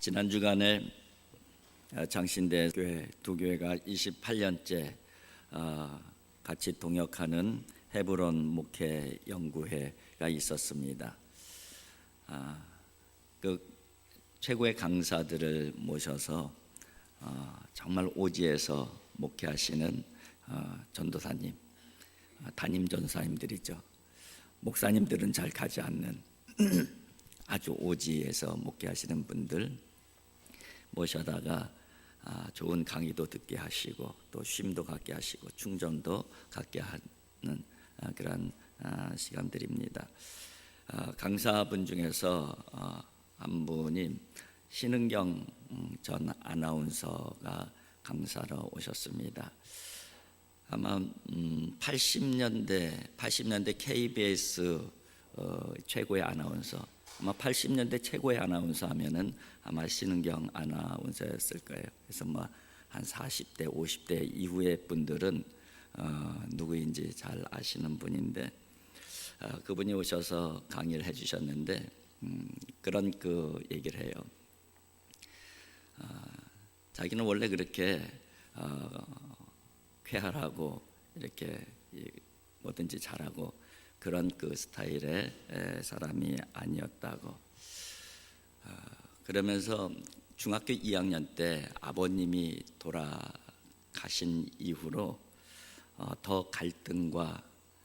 지난 주간에 장신대 교회 두 교회가 28년째 같이 동역하는 헤브론 목회 연구회가 있었습니다. 그 최고의 강사들을 모셔서 정말 오지에서 목회하시는 전도사님, 담임 전사님들이죠. 목사님들은 잘 가지 않는 아주 오지에서 목회하시는 분들 모셔다가 좋은 강의도 듣게 하시고 또 쉼도 갖게 하시고 충전도 갖게 하는 그런 시간들입니다. 강사분 중에서 한 분이 신은경 전 아나운서가 강사로 오셨습니다. 아마 80년대 KBS 최고의 아나운서, 아마 80년대 최고의 아나운서 하면은 아마 신은경 아나운서였을 거예요. 그래서 뭐 한 40대, 50대 이후의 분들은 누구인지 잘 아시는 분인데 그분이 오셔서 강의를 해주셨는데 그런 그 얘기를 해요. 자기는 원래 그렇게 쾌활하고 이렇게 뭐든지 잘하고 그런 그 스타일의 사람이 아니었다고. 그러면서 중학교 2학년 때 아버님이 돌아가신 이후로 더 갈등과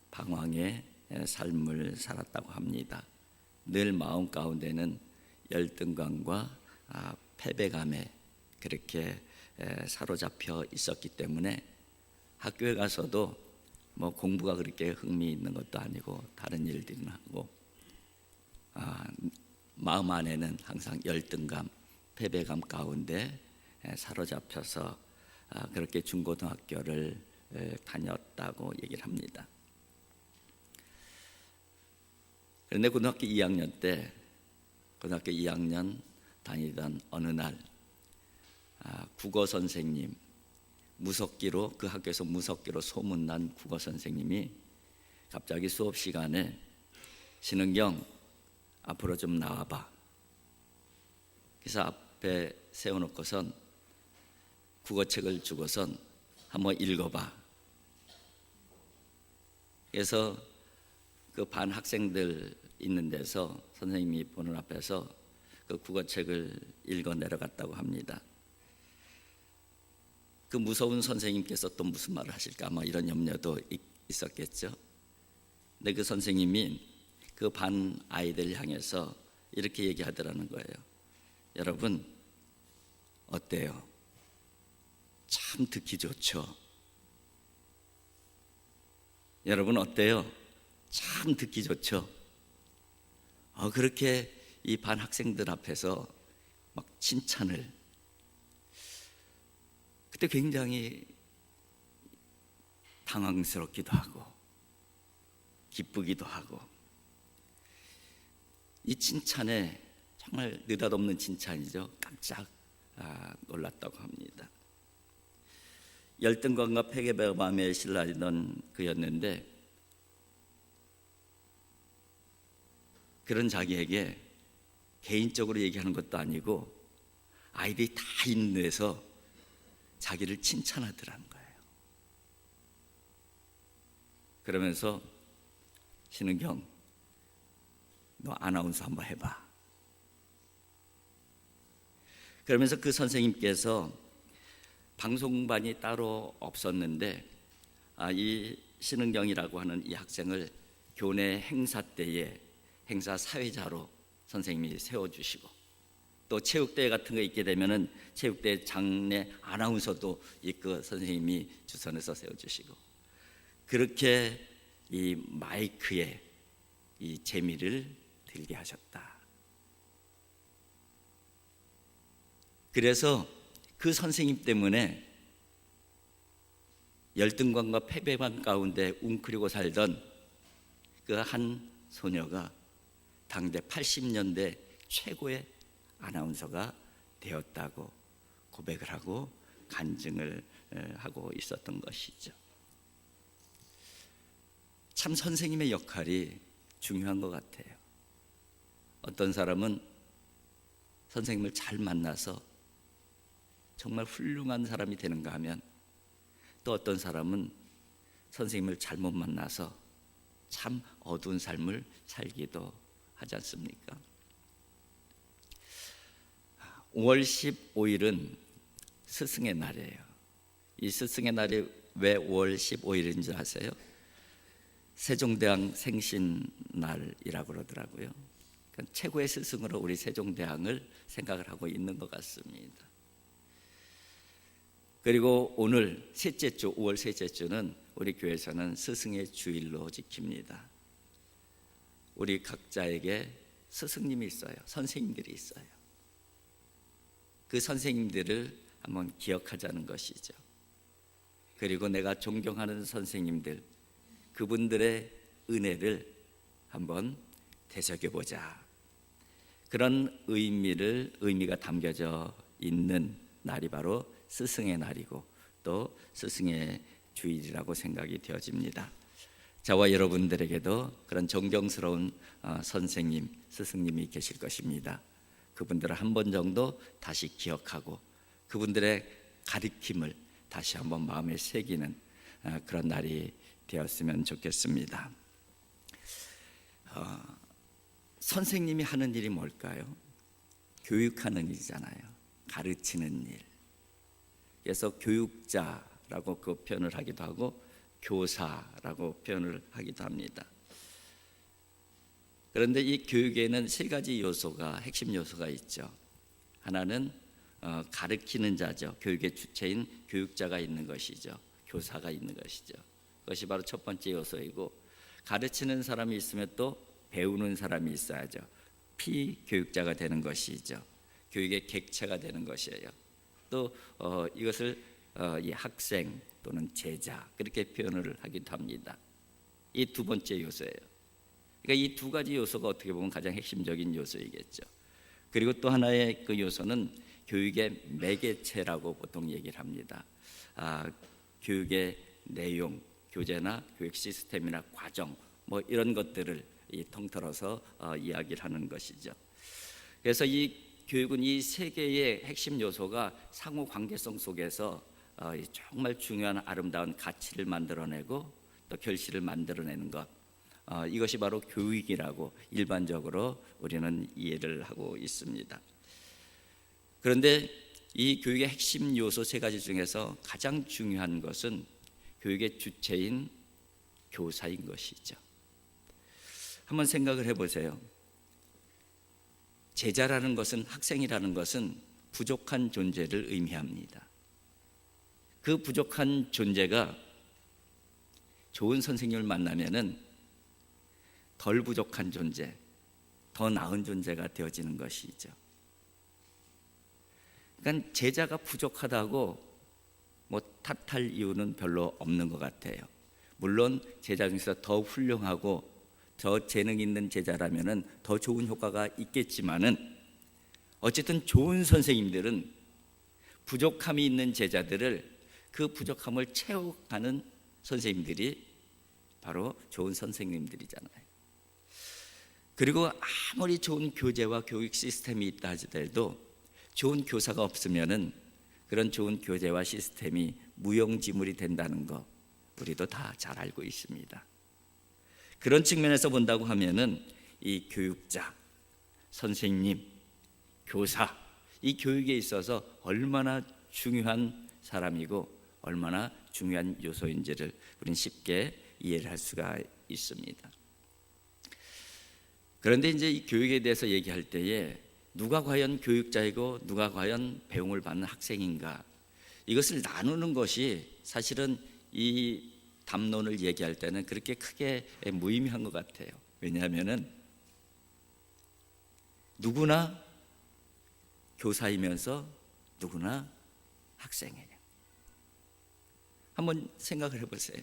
방황의 삶을 살았다고 합니다. 늘 마음 가운데는 열등감과 패배감에 그렇게 사로잡혀 있었기 때문에 학교에 가서도 뭐 공부가 그렇게 흥미 있는 것도 아니고 다른 일들이나 하고 마음 안에는 항상 열등감, 패배감 가운데 사로잡혀서 그렇게 중고등학교를 다녔다고 얘기를 합니다. 그런데 고등학교 2학년 다니던 어느 날 국어 선생님, 무섭기로 그 학교에서 무섭기로 소문난 국어 선생님이 갑자기 수업 시간에 신은경 앞으로 좀 나와봐. 그래서 앞에 세워놓고선 국어책을 주고선 한번 읽어봐. 그래서 그 반 학생들 있는 데서 선생님이 보는 앞에서 그 국어책을 읽어 내려갔다고 합니다. 그 무서운 선생님께서 또 무슨 말을 하실까 아마 이런 염려도 있었겠죠. 근데 그 선생님이 그 반 아이들 향해서 이렇게 얘기하더라는 거예요. 여러분 어때요? 참 듣기 좋죠. 여러분 어때요? 참 듣기 좋죠. 그렇게 이 반 학생들 앞에서 막 칭찬을. 그때 굉장히 당황스럽기도 하고 기쁘기도 하고 이 칭찬에 정말 느닷없는 칭찬이죠. 깜짝 놀랐다고 합니다. 열등감과 패배감에 시달리던 그였는데 그런 자기에게 개인적으로 얘기하는 것도 아니고 아이들이 다 있는 데서 자기를 칭찬하더라는 거예요. 그러면서 신은경 너 아나운서 한번 해봐. 그러면서 그 선생님께서 방송반이 따로 없었는데 이 신은경이라고 하는 이 학생을 교내 행사 때에 행사 사회자로 선생님이 세워주시고 또 체육대회 같은 거 있게 되면은 체육대회 장례 아나운서도 그 선생님이 주선해서 세워주시고 그렇게 이 마이크에 이 재미를 들게 하셨다. 그래서 그 선생님 때문에 열등감과 패배감 가운데 웅크리고 살던 그 한 소녀가 당대 80년대 최고의 아나운서가 되었다고 고백을 하고 간증을 하고 있었던 것이죠. 참 선생님의 역할이 중요한 것 같아요. 어떤 사람은 선생님을 잘 만나서 정말 훌륭한 사람이 되는가 하면, 또 어떤 사람은 선생님을 잘못 만나서 참 어두운 삶을 살기도 하지 않습니까? 5월 15일은 스승의 날이에요. 이 스승의 날이 왜 5월 15일인지 아세요? 세종대왕 생신날이라고 그러더라고요. 그러니까 최고의 스승으로 우리 세종대왕을 생각을 하고 있는 것 같습니다. 그리고 오늘 셋째 주, 5월 셋째 주는 우리 교회에서는 스승의 주일로 지킵니다. 우리 각자에게 스승님이 있어요. 선생님들이 있어요. 그 선생님들을 한번 기억하자는 것이죠. 그리고 내가 존경하는 선생님들, 그분들의 은혜를 한번 되새겨보자. 그런 의미가 담겨져 있는 날이 바로 스승의 날이고 또 스승의 주일이라고 생각이 되어집니다. 저와 여러분들에게도 그런 존경스러운 선생님, 스승님이 계실 것입니다. 그분들을 한 번 정도 다시 기억하고 그분들의 가르침을 다시 한번 마음에 새기는 그런 날이 되었으면 좋겠습니다. 선생님이 하는 일이 뭘까요? 교육하는 일이잖아요. 가르치는 일. 그래서 교육자라고 그 표현을 하기도 하고 교사라고 표현을 하기도 합니다. 그런데 이 교육에는 세 가지 요소가, 핵심 요소가 있죠. 하나는 가르치는 자죠. 교육의 주체인 교육자가 있는 것이죠. 교사가 있는 것이죠. 그것이 바로 첫 번째 요소이고, 가르치는 사람이 있으면 또 배우는 사람이 있어야죠. 피교육자가 되는 것이죠. 교육의 객체가 되는 것이에요. 또 이것을 이 학생 또는 제자, 그렇게 표현을 하기도 합니다. 이 두 번째 요소예요. 그러니까 이 두 가지 요소가 어떻게 보면 가장 핵심적인 요소이겠죠. 그리고 또 하나의 그 요소는 교육의 매개체라고 보통 얘기를 합니다. 교육의 내용, 교재나 교육 시스템이나 과정, 뭐 이런 것들을 통틀어서 이야기를 하는 것이죠. 그래서 이 교육은 이 세 개의 핵심 요소가 상호 관계성 속에서 정말 중요한 아름다운 가치를 만들어내고 또 결실을 만들어내는 것, 이것이 바로 교육이라고 일반적으로 우리는 이해를 하고 있습니다. 그런데 이 교육의 핵심 요소 세 가지 중에서 가장 중요한 것은 교육의 주체인 교사인 것이죠. 한번 생각을 해보세요. 제자라는 것은, 학생이라는 것은 부족한 존재를 의미합니다. 그 부족한 존재가 좋은 선생님을 만나면은 덜 부족한 존재, 더 나은 존재가 되어지는 것이죠. 그러니까 제자가 부족하다고 뭐 탓할 이유는 별로 없는 것 같아요. 물론 제자 중에서 더 훌륭하고 더 재능 있는 제자라면은 더 좋은 효과가 있겠지만은, 어쨌든 좋은 선생님들은 부족함이 있는 제자들을, 그 부족함을 채워가는 선생님들이 바로 좋은 선생님들이잖아요. 그리고 아무리 좋은 교재와 교육 시스템이 있다 하더라도 좋은 교사가 없으면은 그런 좋은 교재와 시스템이 무용지물이 된다는 거 우리도 다 잘 알고 있습니다. 그런 측면에서 본다고 하면은 이 교육자, 선생님, 교사, 이 교육에 있어서 얼마나 중요한 사람이고 얼마나 중요한 요소인지를 우리는 쉽게 이해를 할 수가 있습니다. 그런데 이제 이 교육에 대해서 얘기할 때에 누가 과연 교육자이고 누가 과연 배움을 받는 학생인가, 이것을 나누는 것이 사실은 이 담론을 얘기할 때는 그렇게 크게 무의미한 것 같아요. 왜냐하면은 누구나 교사이면서 누구나 학생이에요. 한번 생각을 해보세요.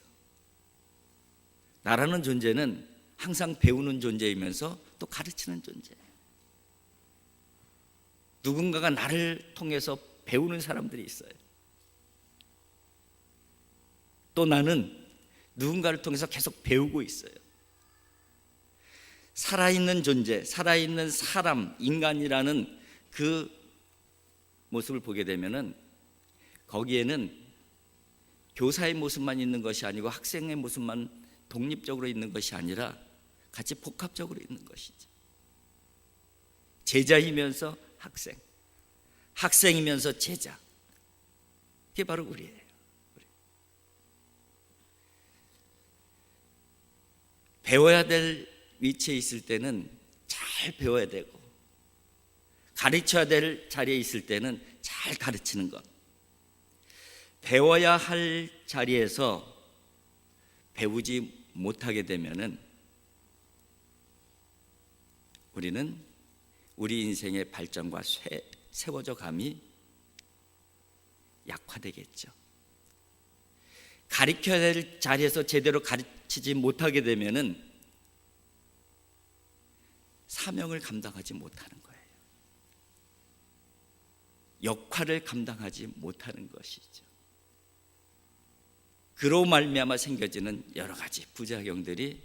나라는 존재는 항상 배우는 존재이면서 또 가르치는 존재예요. 누군가가 나를 통해서 배우는 사람들이 있어요. 또 나는 누군가를 통해서 계속 배우고 있어요. 살아있는 존재, 살아있는 사람, 인간이라는 그 모습을 보게 되면은 거기에는 교사의 모습만 있는 것이 아니고 학생의 모습만 독립적으로 있는 것이 아니라 같이 복합적으로 있는 것이죠. 제자이면서 학생, 학생이면서 제자. 그게 바로 우리예요. 배워야 될 위치에 있을 때는 잘 배워야 되고, 가르쳐야 될 자리에 있을 때는 잘 가르치는 것. 배워야 할 자리에서 배우지 못하게 되면은 우리는 우리 인생의 발전과 세워져 감이 약화되겠죠. 가르쳐야 될 자리에서 제대로 가르치지 못하게 되면은 사명을 감당하지 못하는 거예요. 역할을 감당하지 못하는 것이죠. 그로 말미암아 생겨지는 여러 가지 부작용들이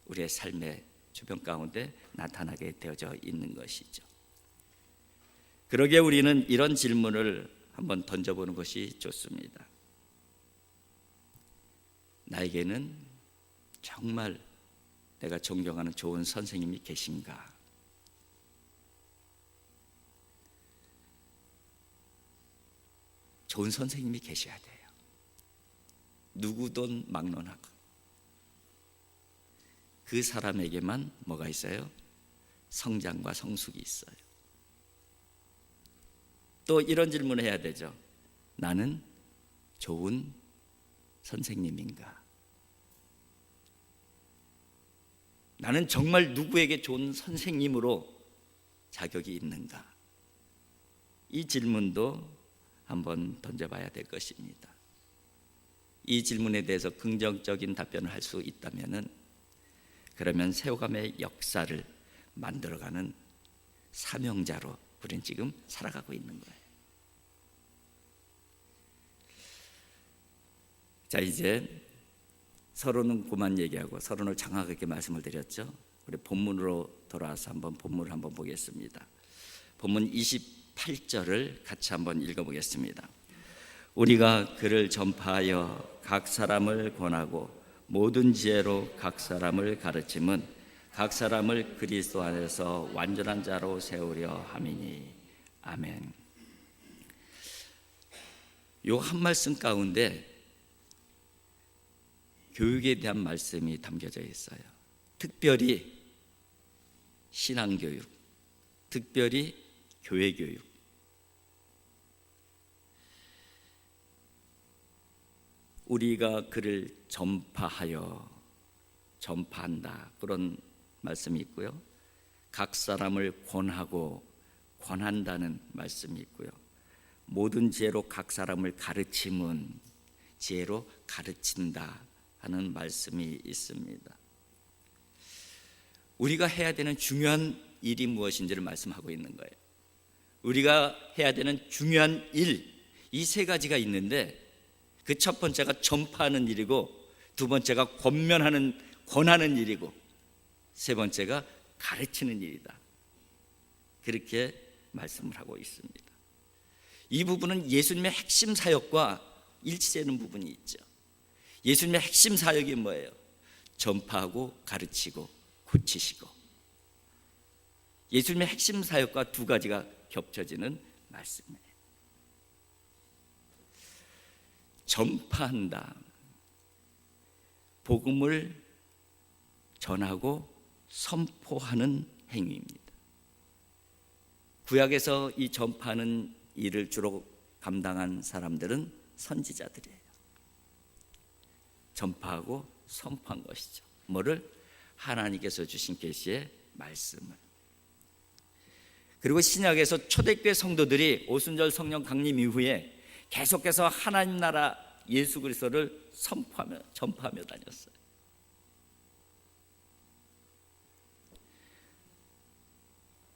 우리의 삶의 주변 가운데 나타나게 되어져 있는 것이죠. 그러기에 우리는 이런 질문을 한번 던져보는 것이 좋습니다. 나에게는 정말 내가 존경하는 좋은 선생님이 계신가? 좋은 선생님이 계셔야 돼요. 누구든 막론하고 그 사람에게만 뭐가 있어요? 성장과 성숙이 있어요. 또 이런 질문을 해야 되죠. 나는 좋은 선생님인가? 나는 정말 누구에게 좋은 선생님으로 자격이 있는가? 이 질문도 한번 던져봐야 될 것입니다. 이 질문에 대해서 긍정적인 답변을 할 수 있다면은 그러면 세워감의 역사를 만들어가는 사명자로 우리는 지금 살아가고 있는 거예요. 자, 이제 서론은 그만 얘기하고 서론을 장하게 말씀을 드렸죠. 우리 본문으로 돌아와서 한번 본문을 한번 보겠습니다. 본문 28절을 같이 한번 읽어보겠습니다. 우리가 그를 전파하여 각 사람을 권하고 모든 지혜로 각 사람을 가르침은 각 사람을 그리스도 안에서 완전한 자로 세우려 함이니. 아멘. 요 한 말씀 가운데 교육에 대한 말씀이 담겨져 있어요. 특별히 신앙교육, 특별히 교회교육. 우리가 그를 전파한다, 그런 말씀이 있고요. 각 사람을 권하고 권한다는 말씀이 있고요. 모든 지혜로 각 사람을 가르침은 지혜로 가르친다 하는 말씀이 있습니다. 우리가 해야 되는 중요한 일이 무엇인지를 말씀하고 있는 거예요. 우리가 해야 되는 중요한 일, 이 세 가지가 있는데 그 첫 번째가 전파하는 일이고, 두 번째가 권하는 일이고, 세 번째가 가르치는 일이다. 그렇게 말씀을 하고 있습니다. 이 부분은 예수님의 핵심 사역과 일치되는 부분이 있죠. 예수님의 핵심 사역이 뭐예요? 전파하고 가르치고 고치시고. 예수님의 핵심 사역과 두 가지가 겹쳐지는 말씀이에요. 전파한다. 복음을 전하고 선포하는 행위입니다. 구약에서 이 전파하는 일을 주로 감당한 사람들은 선지자들이에요. 전파하고 선포한 것이죠. 뭐를? 하나님께서 주신 계시의 말씀을. 그리고 신약에서 초대교회 성도들이 오순절 성령 강림 이후에 계속해서 하나님 나라 예수 그리스도를 전파하며 다녔어요.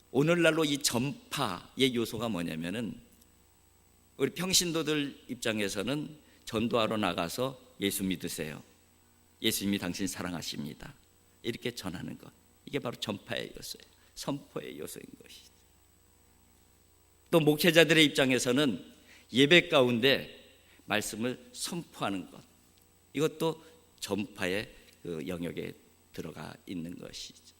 오늘날로 이 전파의 요소가 뭐냐면은, 우리 평신도들 입장에서는 전도하러 나가서 예수 믿으세요, 예수님이 당신 사랑하십니다, 이렇게 전하는 것, 이게 바로 전파의 요소예요. 선포의 요소인 것이죠. 또 목회자들의 입장에서는 예배 가운데 말씀을 선포하는 것, 이것도 전파의 그 영역에 들어가 있는 것이죠.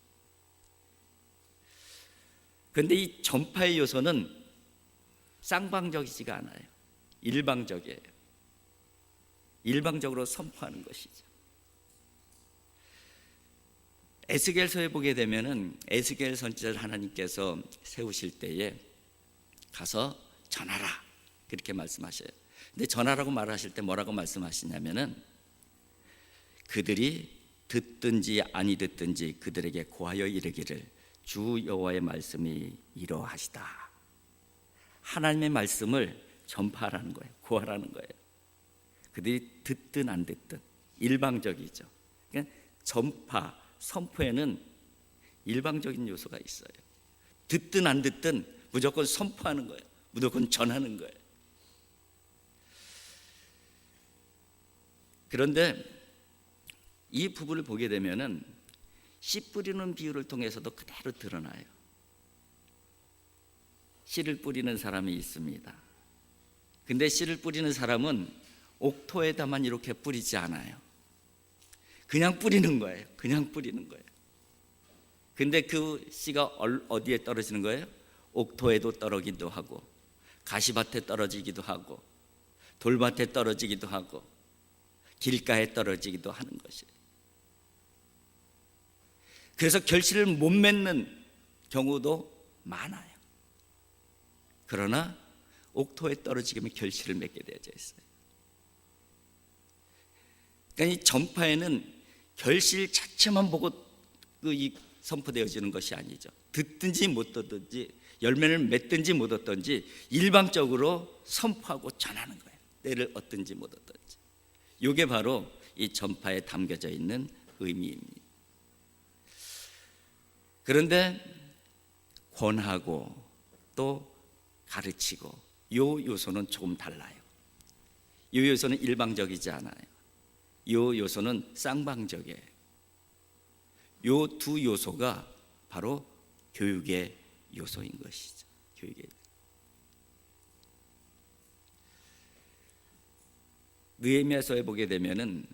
그런데 이 전파의 요소는 쌍방적이지가 않아요. 일방적이에요. 일방적으로 선포하는 것이죠. 에스겔서에 보게 되면은 에스겔 선지자를 하나님께서 세우실 때에 가서 전하라 그렇게 말씀하셔요. 근데 전하라고 말하실 때 뭐라고 말씀하시냐면은 그들이 듣든지 아니 듣든지 그들에게 고하여 이르기를 주 여호와의 말씀이 이러하시다. 하나님의 말씀을 전파하라는 거예요. 고하라는 거예요. 그들이 듣든 안 듣든 일방적이죠. 그러니까 전파, 선포에는 일방적인 요소가 있어요. 듣든 안 듣든 무조건 선포하는 거예요. 무조건 전하는 거예요. 그런데 이 부분을 보게 되면은 씨 뿌리는 비유를 통해서도 그대로 드러나요. 씨를 뿌리는 사람이 있습니다. 근데 씨를 뿌리는 사람은 옥토에다만 이렇게 뿌리지 않아요. 그냥 뿌리는 거예요. 그냥 뿌리는 거예요. 근데 그 씨가 어디에 떨어지는 거예요? 옥토에도 떨어지기도 하고, 가시밭에 떨어지기도 하고, 돌밭에 떨어지기도 하고, 길가에 떨어지기도 하는 것이에요. 그래서 결실을 못 맺는 경우도 많아요. 그러나 옥토에 떨어지면 결실을 맺게 되어져 있어요. 그러니까 이 전파에는 결실 자체만 보고 선포되어지는 것이 아니죠. 듣든지 못 듣든지 열매를 맺든지 못 얻든지 일방적으로 선포하고 전하는 거예요. 때를 얻든지 못 얻든지. 이게 바로 이 전파에 담겨져 있는 의미입니다. 그런데 권하고 또 가르치고 이 요소는 조금 달라요. 이 요소는 일방적이지 않아요. 이 요소는 쌍방적이에요. 이 두 요소가 바로 교육의 요소인 것이죠. 교육의. 느헤미야서에 보게 되면은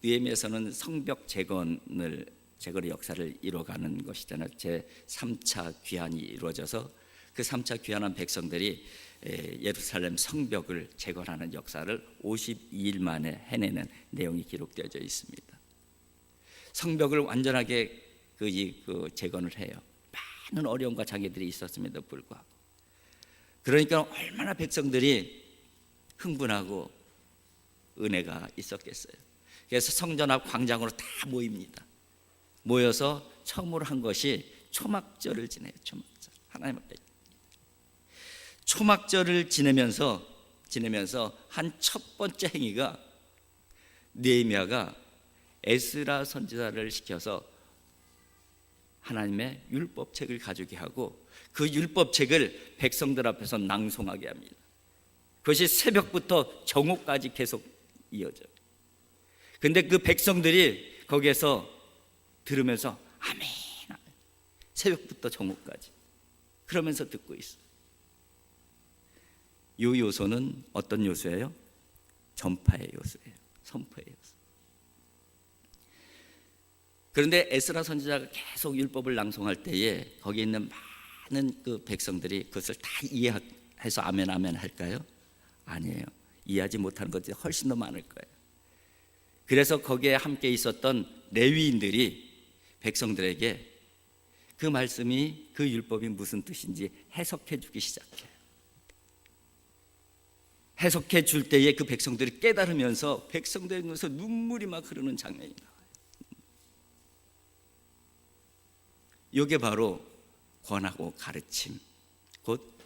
느헤미야서는 성벽 재건의 역사를 이뤄가는 것이잖아요. 제 3차 귀환이 이루어져서 그 3차 귀환한 백성들이 예루살렘 성벽을 재건하는 역사를 52일 만에 해내는 내용이 기록되어져 있습니다. 성벽을 완전하게 재건을 해요. 많은 어려움과 장애들이 있었음에도 불구하고. 그러니까 얼마나 백성들이 흥분하고 은혜가 있었겠어요. 그래서 성전 앞 광장으로 다 모입니다. 모여서 처음으로 한 것이 초막절을 지내요. 초막절. 하나님 앞에 초막절을 지내면서 한 첫 번째 행위가 느헤미야가 에스라 선지자를 시켜서 하나님의 율법책을 가져오게 하고 그 율법책을 백성들 앞에서 낭송하게 합니다. 그것이 새벽부터 정오까지 계속 이어져요. 근데 그 백성들이 거기에서 들으면서 아멘, 아멘. 새벽부터 정오까지 그러면서 듣고 있어요. 이 요소는 어떤 요소예요? 전파의 요소예요. 선포의 요소. 그런데 에스라 선지자가 계속 율법을 낭송할 때에 거기에 있는 많은 그 백성들이 그것을 다 이해해서 아멘 아멘 할까요? 아니에요. 이해하지 못하는 것들이 훨씬 더 많을 거예요. 그래서 거기에 함께 있었던 레위인들이 백성들에게 그 말씀이 그 율법이 무슨 뜻인지 해석해 주기 시작해요. 해석해 줄 때에 그 백성들이 깨달으면서 백성들의 눈에서 눈물이 막 흐르는 장면이 나와요. 이게 바로 권하고 가르침, 곧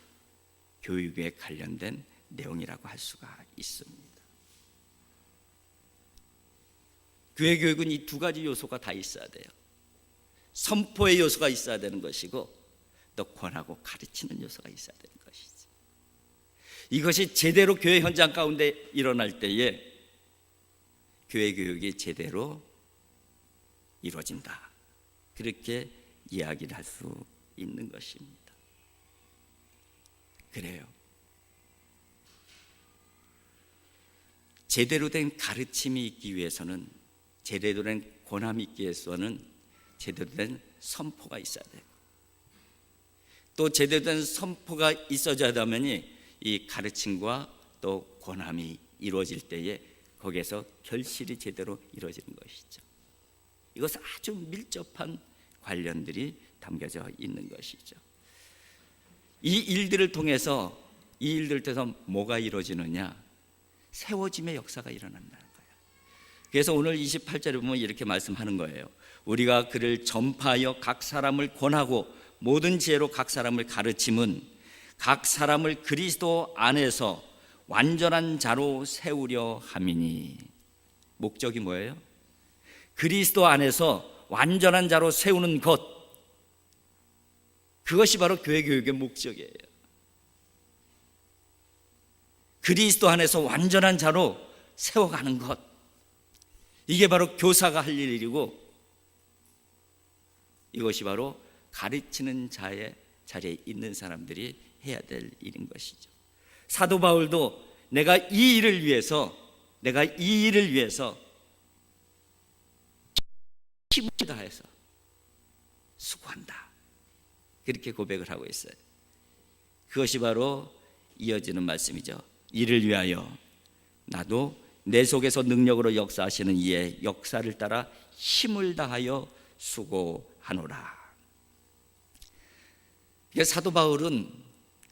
교육에 관련된 내용이라고 할 수가 있습니다. 교회 교육은 이 두 가지 요소가 다 있어야 돼요. 선포의 요소가 있어야 되는 것이고 또 권하고 가르치는 요소가 있어야 되는 것이지. 이것이 제대로 교회 현장 가운데 일어날 때에 교회 교육이 제대로 이루어진다. 그렇게 이야기를 할 수 있는 것입니다. 그래요. 제대로 된 가르침이 있기 위해서는, 제대로 된 권함이 있기 위해서는 제대로 된 선포가 있어야 돼요. 또 제대로 된 선포가 있어야 하면 이 가르침과 또 권함이 이루어질 때에 거기에서 결실이 제대로 이루어지는 것이죠. 이것은 아주 밀접한 관련들이 담겨져 있는 것이죠. 이 일들을 통해서 뭐가 이루어지느냐? 세워짐의 역사가 일어난다는 거예요. 그래서 오늘 28절에 보면 이렇게 말씀하는 거예요. 우리가 그를 전파하여 각 사람을 권하고 모든 지혜로 각 사람을 가르침은 각 사람을 그리스도 안에서 완전한 자로 세우려 함이니. 목적이 뭐예요? 그리스도 안에서 완전한 자로 세우는 것, 그것이 바로 교회 교육의 목적이에요. 그리스도 안에서 완전한 자로 세워가는 것, 이게 바로 교사가 할 일이고, 이것이 바로 가르치는 자의 자리에 있는 사람들이 해야 될 일인 것이죠. 사도 바울도 내가 이 일을 위해서 힘을 다해서 수고한다, 그렇게 고백을 하고 있어요. 그것이 바로 이어지는 말씀이죠. 이를 위하여 나도 내 속에서 능력으로 역사하시는 이의 역사를 따라 힘을 다하여 수고하노라. 사도 바울은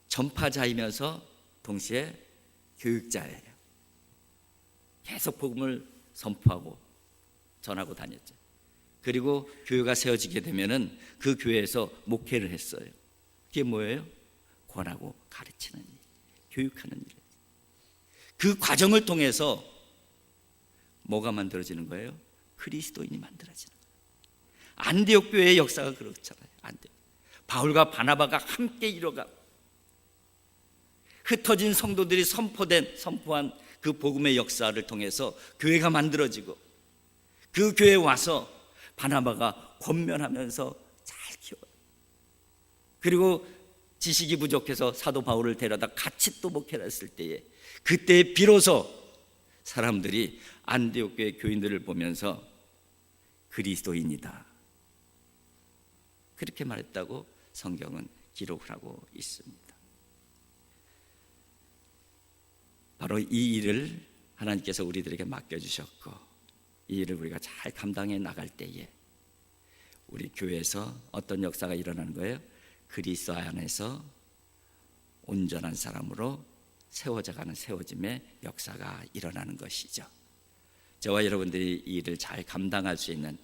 전파자이면서 동시에 교육자예요. 계속 복음을 선포하고 전하고 다녔죠. 그리고 교회가 세워지게 되면은 그 교회에서 목회를 했어요. 그게 뭐예요? 권하고 가르치는 일, 교육하는 일. 그 과정을 통해서 뭐가 만들어지는 거예요? 그리스도인이 만들어지는 거예요. 안디옥 교회의 역사가 그렇잖아요. 안디옥. 바울과 바나바가 함께 이뤄가고 흩어진 성도들이 선포한 그 복음의 역사를 통해서 교회가 만들어지고, 그 교회에 와서 바나바가 권면하면서 잘 키워요. 그리고 지식이 부족해서 사도 바울을 데려다 같이 또 목회를 했을 때에, 그때 비로소 사람들이 안디옥 교회 교인들을 보면서 그리스도인이다, 그렇게 말했다고 성경은 기록을 하고 있습니다. 바로 이 일을 하나님께서 우리들에게 맡겨주셨고, 이 일을 우리가 잘 감당해 나갈 때에 우리 교회에서 어떤 역사가 일어나는 거예요? 그리스도 안에서 온전한 사람으로 세워져가는 세워짐의 역사가 일어나는 것이죠. 저와 여러분들이 이 일을 잘 감당할 수 있는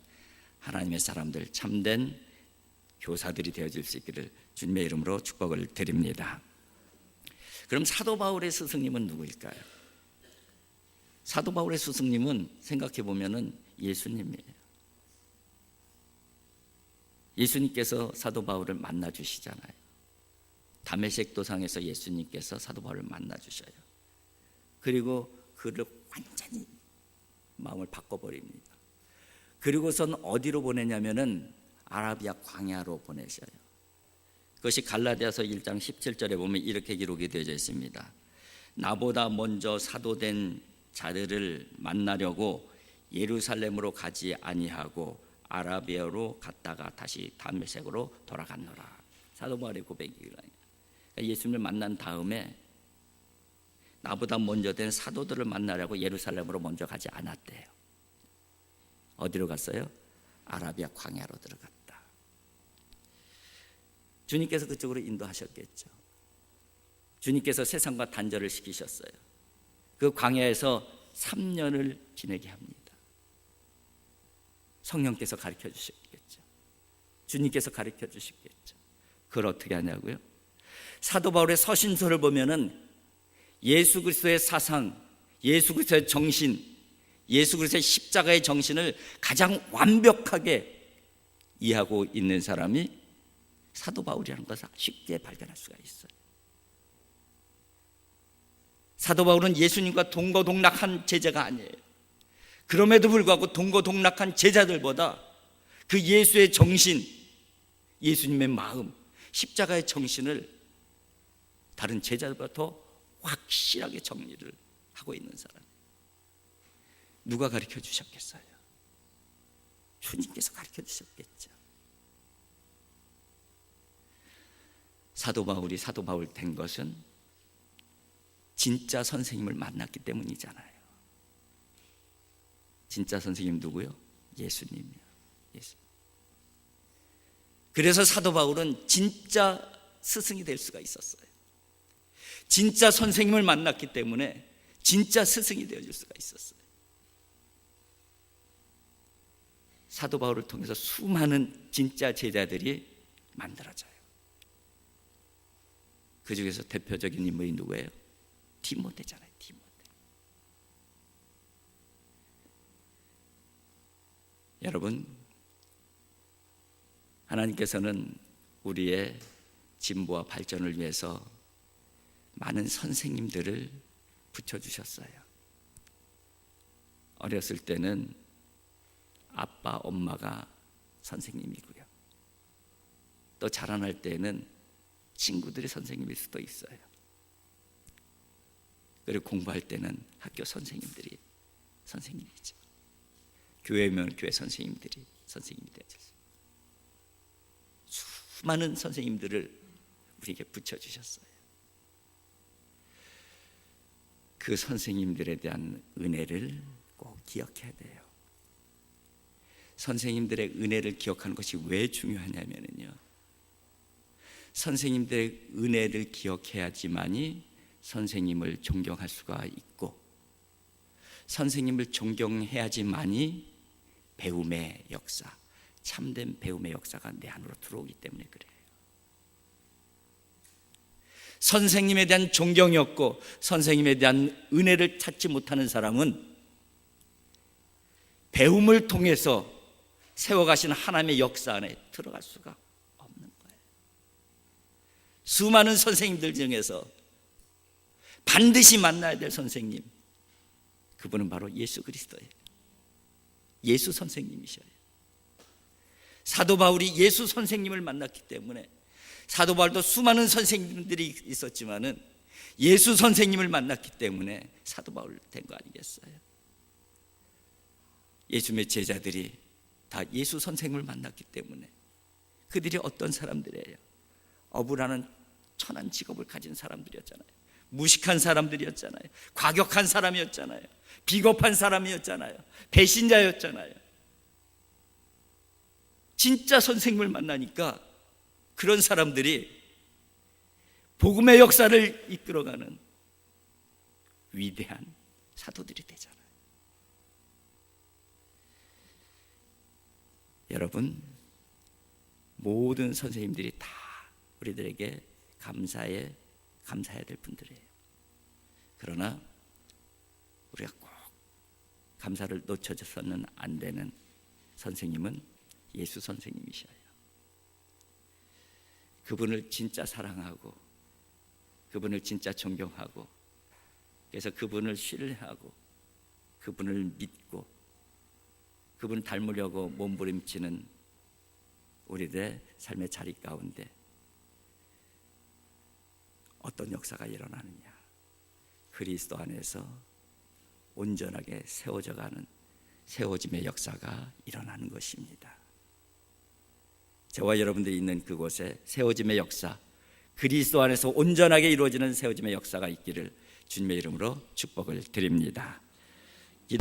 하나님의 사람들, 참된 교사들이 되어질 수 있기를 주님의 이름으로 축복을 드립니다. 그럼 사도 바울의 스승님은 누구일까요? 사도 바울의 스승님은 생각해 보면은 예수님이에요. 예수님께서 사도 바울을 만나 주시잖아요. 다메섹 도상에서 예수님께서 사도 바울을 만나 주셔요. 그리고 그를 완전히 마음을 바꿔버립니다. 그리고선 어디로 보내냐면은 아라비아 광야로 보내셔요. 그것이 갈라디아서 1장 17절에 보면 이렇게 기록이 되어져 있습니다. 나보다 먼저 사도된 자들을 만나려고 예루살렘으로 가지 아니하고 아라비아로 갔다가 다시 다메섹으로 돌아갔노라. 사도 바울의 고백이에요. 예수님을 만난 다음에 나보다 먼저 된 사도들을 만나려고 예루살렘으로 먼저 가지 않았대요. 어디로 갔어요? 아라비아 광야로 들어갔다. 주님께서 그쪽으로 인도하셨겠죠. 주님께서 세상과 단절을 시키셨어요. 그 광야에서 3년을 지내게 합니다. 성령께서 가르쳐 주시겠죠. 주님께서 가르쳐 주시겠죠. 그걸 어떻게 하냐고요? 사도 바울의 서신서를 보면은 예수 그리스도의 사상, 예수 그리스도의 정신, 예수 그리스도의 십자가의 정신을 가장 완벽하게 이해하고 있는 사람이 사도 바울이라는 것을 쉽게 발견할 수가 있어요. 사도 바울은 예수님과 동거동락한 제자가 아니에요. 그럼에도 불구하고 동거동락한 제자들보다 그 예수의 정신, 예수님의 마음, 십자가의 정신을 다른 제자들보다 더 확실하게 정리를 하고 있는 사람. 누가 가르쳐 주셨겠어요? 주님께서 가르쳐 주셨겠죠. 사도 바울이 사도 바울 된 것은 진짜 선생님을 만났기 때문이잖아요. 진짜 선생님 누구요? 예수님이요. 예수. 그래서 사도 바울은 진짜 스승이 될 수가 있었어요. 진짜 선생님을 만났기 때문에 진짜 스승이 되어줄 수가 있었어요. 사도 바울을 통해서 수많은 진짜 제자들이 만들어져요. 그 중에서 대표적인 인물이 누구예요? 디모데잖아요. 디모데. 여러분, 하나님께서는 우리의 진보와 발전을 위해서 많은 선생님들을 붙여주셨어요. 어렸을 때는 아빠, 엄마가 선생님이고요. 또 자라날 때는 친구들이 선생님일 수도 있어요. 그리고 공부할 때는 학교 선생님들이 선생님이죠. 교회면 교회 선생님들이 선생님이 되어주세요. 수많은 선생님들을 우리에게 붙여주셨어요. 그 선생님들에 대한 은혜를 꼭 기억해야 돼요. 선생님들의 은혜를 기억하는 것이 왜 중요하냐면요, 선생님들의 은혜를 기억해야지만이 선생님을 존경할 수가 있고, 선생님을 존경해야지만이 배움의 역사, 참된 배움의 역사가 내 안으로 들어오기 때문에 그래요. 선생님에 대한 존경이 없고 선생님에 대한 은혜를 찾지 못하는 사람은 배움을 통해서 세워가신 하나님의 역사 안에 들어갈 수가 없는 거예요. 수많은 선생님들 중에서 반드시 만나야 될 선생님, 그분은 바로 예수 그리스도예요. 예수 선생님이셔요. 사도 바울이 예수 선생님을 만났기 때문에, 사도 바울도 수많은 선생님들이 있었지만은 예수 선생님을 만났기 때문에 사도 바울 된 거 아니겠어요? 예수님의 제자들이 다 예수 선생님을 만났기 때문에 그들이 어떤 사람들이에요? 어부라는 천한 직업을 가진 사람들이었잖아요. 무식한 사람들이었잖아요. 과격한 사람이었잖아요. 비겁한 사람이었잖아요. 배신자였잖아요. 진짜 선생님을 만나니까 그런 사람들이 복음의 역사를 이끌어가는 위대한 사도들이 되잖아요. 여러분, 모든 선생님들이 다 우리들에게 감사해야 될 분들이에요. 그러나 우리가 꼭 감사를 놓쳐서는 안 되는 선생님은 예수 선생님이셔요. 그분을 진짜 사랑하고 그분을 진짜 존경하고, 그래서 그분을 신뢰하고 그분을 믿고 그분을 닮으려고 몸부림치는 우리들의 삶의 자리 가운데 어떤 역사가 일어나느냐? 그리스도 안에서 온전하게 세워져가는 세워짐의 역사가 일어나는 것입니다. 저와 여러분들이 있는 그곳에 세워짐의 역사, 그리스도 안에서 온전하게 이루어지는 세워짐의 역사가 있기를 주님의 이름으로 축복을 드립니다.